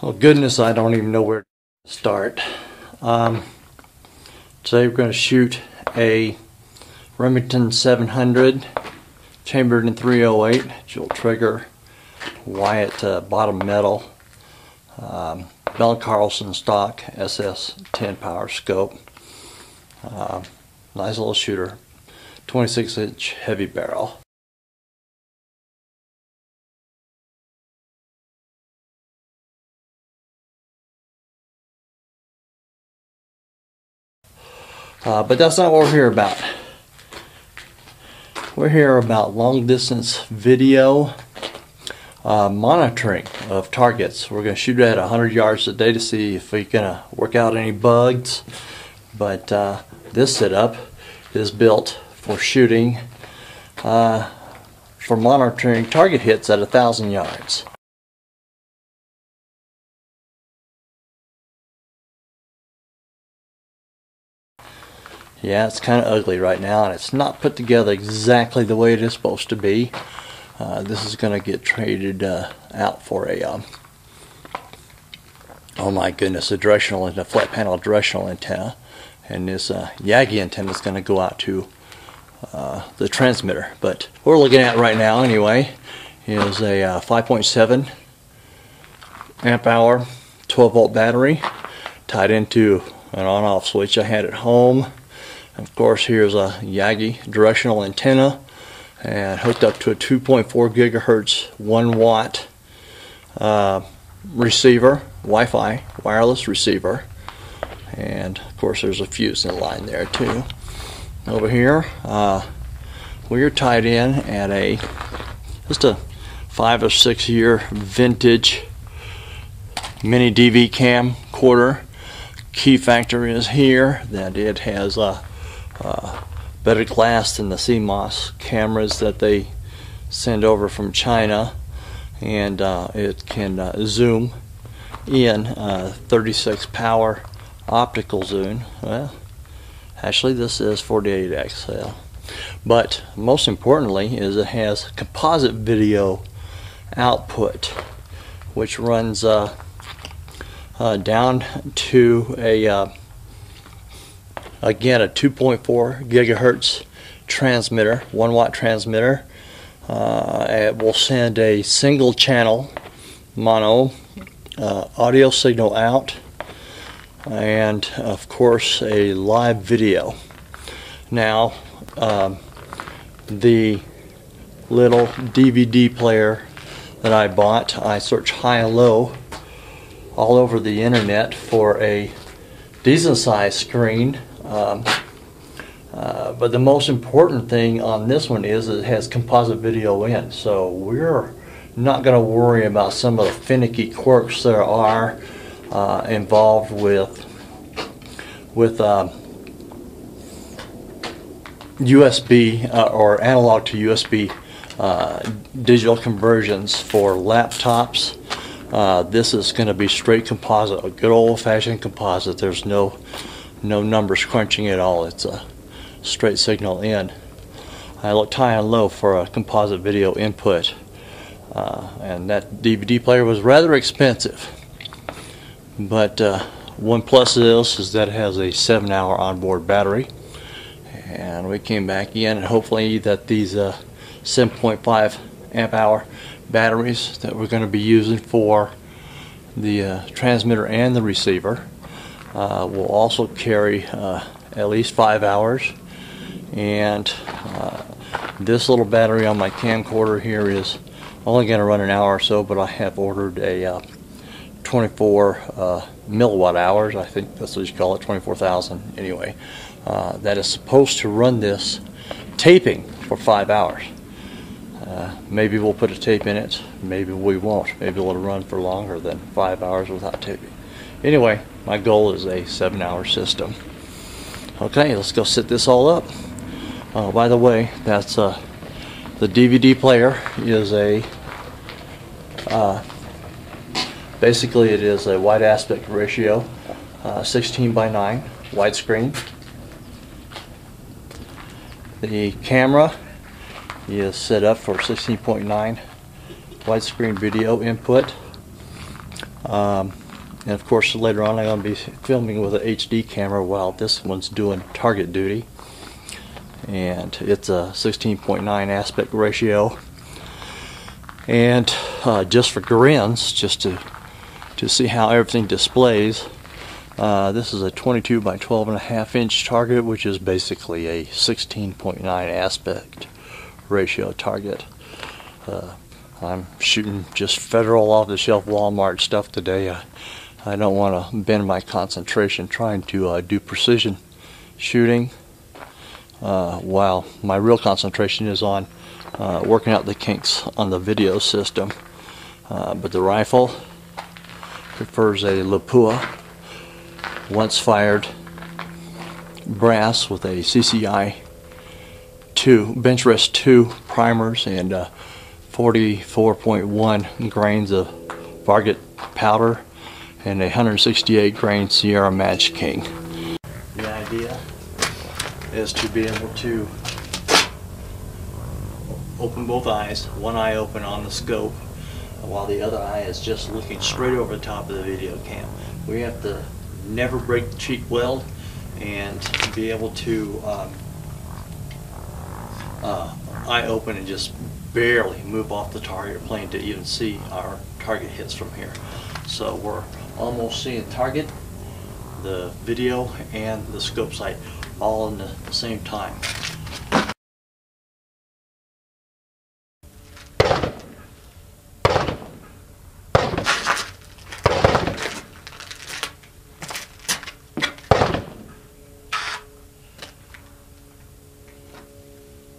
Oh goodness, I don't even know where to start. Today we're going to shoot a Remington 700 chambered in .308 dual trigger Wyatt bottom metal Bell & Carlson stock SS10 power scope. Nice little shooter, 26-inch heavy barrel. But that's not what we're here about. We're here about long distance video monitoring of targets. We're going to shoot at 100 yards a day to see if we can work out any bugs. But this setup is built for shooting, for monitoring target hits at 1,000 yards. Yeah, it's kind of ugly right now, and it's not put together exactly the way it is supposed to be. This is going to get traded out for a, oh my goodness, a flat panel directional antenna. And this Yagi antenna is going to go out to the transmitter. But what we're looking at right now, anyway, is a 5.7 amp hour 12-volt battery tied into an on-off switch I had at home. Of course, here's a Yagi directional antenna and hooked up to a 2.4 gigahertz 1 watt receiver, Wi-Fi wireless receiver, and of course there's a fuse in line there too. Over here we're tied in at just a 5 or 6 year vintage mini DV camcorder. Key factor is here that it has better glass than the CMOS cameras that they send over from China, and it can zoom in 36 power optical zoom. Well, actually this is 48x, but most importantly is it has composite video output, which runs down to again a 2.4 gigahertz transmitter, 1 watt transmitter. It will send a single channel mono audio signal out, and of course a live video. Now the little DVD player that I bought, I searched high and low all over the internet for a decent sized screen, but the most important thing on this one is it has composite video in, so we're not going to worry about some of the finicky quirks there are involved with USB or analog to USB digital conversions for laptops. This is going to be straight composite, a good old-fashioned composite. There's no numbers crunching at all. It's a straight signal in. I looked high and low for a composite video input, and that DVD player was rather expensive. But one plus is that it has a 7-hour onboard battery, and we came back in, and hopefully that these 7.5 amp hour batteries that we're going to be using for the transmitter and the receiver will also carry at least 5 hours. And this little battery on my camcorder here is only going to run an hour or so, but I have ordered a 24 milliwatt hours. I think that's what you call it, 24,000 anyway. That is supposed to run this taping for 5 hours. Maybe we'll put a tape in it, maybe we won't. Maybe it'll run for longer than 5 hours without taping. Anyway, my goal is a 7-hour system. Okay, let's go set this all up. By the way, that's the DVD player is basically it is a wide aspect ratio, 16:9 widescreen. The camera is set up for 16.9 widescreen video input. And of course later on I'm going to be filming with an HD camera while this one's doing target duty. And it's a 16.9 aspect ratio. And just for grins, just to see how everything displays, this is a 22 by 12.5 inch target, which is basically a 16.9 aspect ratio target. I'm shooting just federal off-the-shelf Walmart stuff today. I don't want to bend my concentration trying to do precision shooting, while my real concentration is on working out the kinks on the video system. But the rifle prefers a Lapua once fired brass with a CCI 2 bench rest 2 primers and 44.1 grains of Varget powder and a 168 grain Sierra Match King. The idea is to be able to open both eyes, one eye open on the scope while the other eye is just looking straight over the top of the video cam. We have to never break the cheek weld and be able to eye open and just barely move off the target plane to even see our target hits from here. So we're almost seeing target, the video, and the scope sight all in the same time.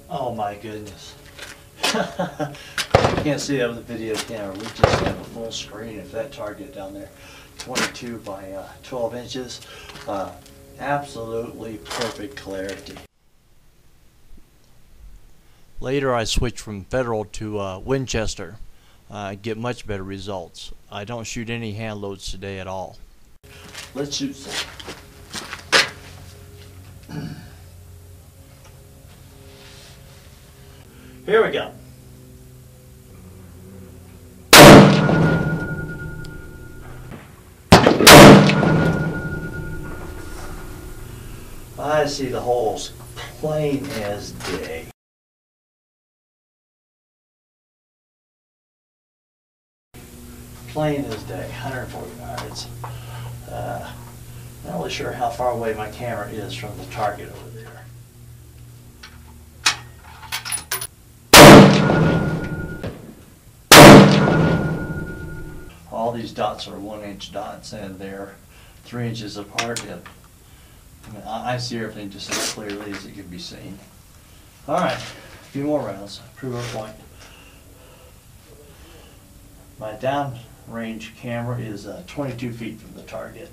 Oh my goodness. You can't see that with the video camera. We just have a full screen of that target down there, 22 by 12 inches. Absolutely perfect clarity. Later I switched from Federal to Winchester. Get much better results. I don't shoot any hand loads today at all. Let's shoot some. Here we go. I see the holes plain as day. Plain as day, 140 yards. Not really sure how far away my camera is from the target over there. All these dots are 1 inch dots and they're 3 inches apart. I see everything just as clearly as it can be seen. Alright, a few more rounds, prove our point. My downrange camera is 22 feet from the target.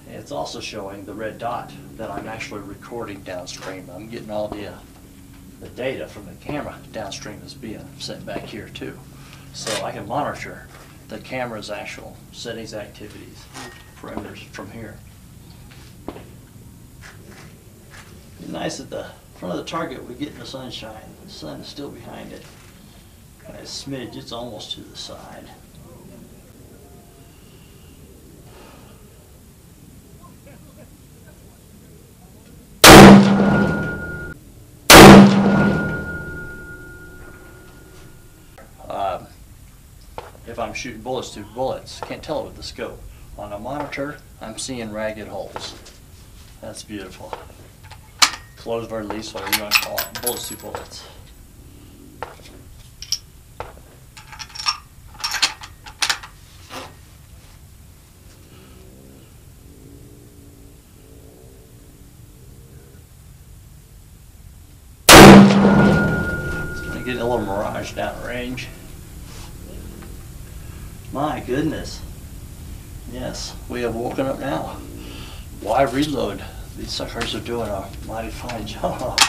It's also showing the red dot that I'm actually recording downstream. I'm getting all the data from the camera downstream is being sent back here too. So I can monitor the camera's actual settings, activities, parameters from here. It's nice at the front of the target we get the sunshine. The sun is still behind it. And a smidge, it's almost to the side. If I'm shooting bullets through bullets, can't tell it with the scope. On a monitor, I'm seeing ragged holes. That's beautiful. Closed release, whatever you want to call it. Bullets through bullets. It's going to get a little mirage down range. My goodness. Yes, we have woken up now. Why reload? These suckers are doing a mighty fine job.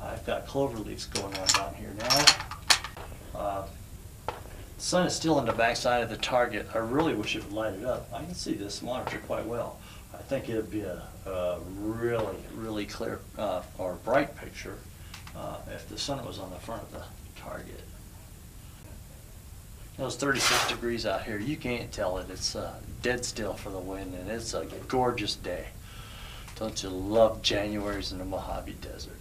I've got clover leaves going on down here now. The sun is still on the backside of the target. I really wish it would light it up. I can see this monitor quite well. I think it would be a really, really clear or bright picture if the sun was on the front of the target. It was 36 degrees out here. You can't tell it. It's dead still for the wind, and it's a gorgeous day. Don't you love Januaries in the Mojave Desert?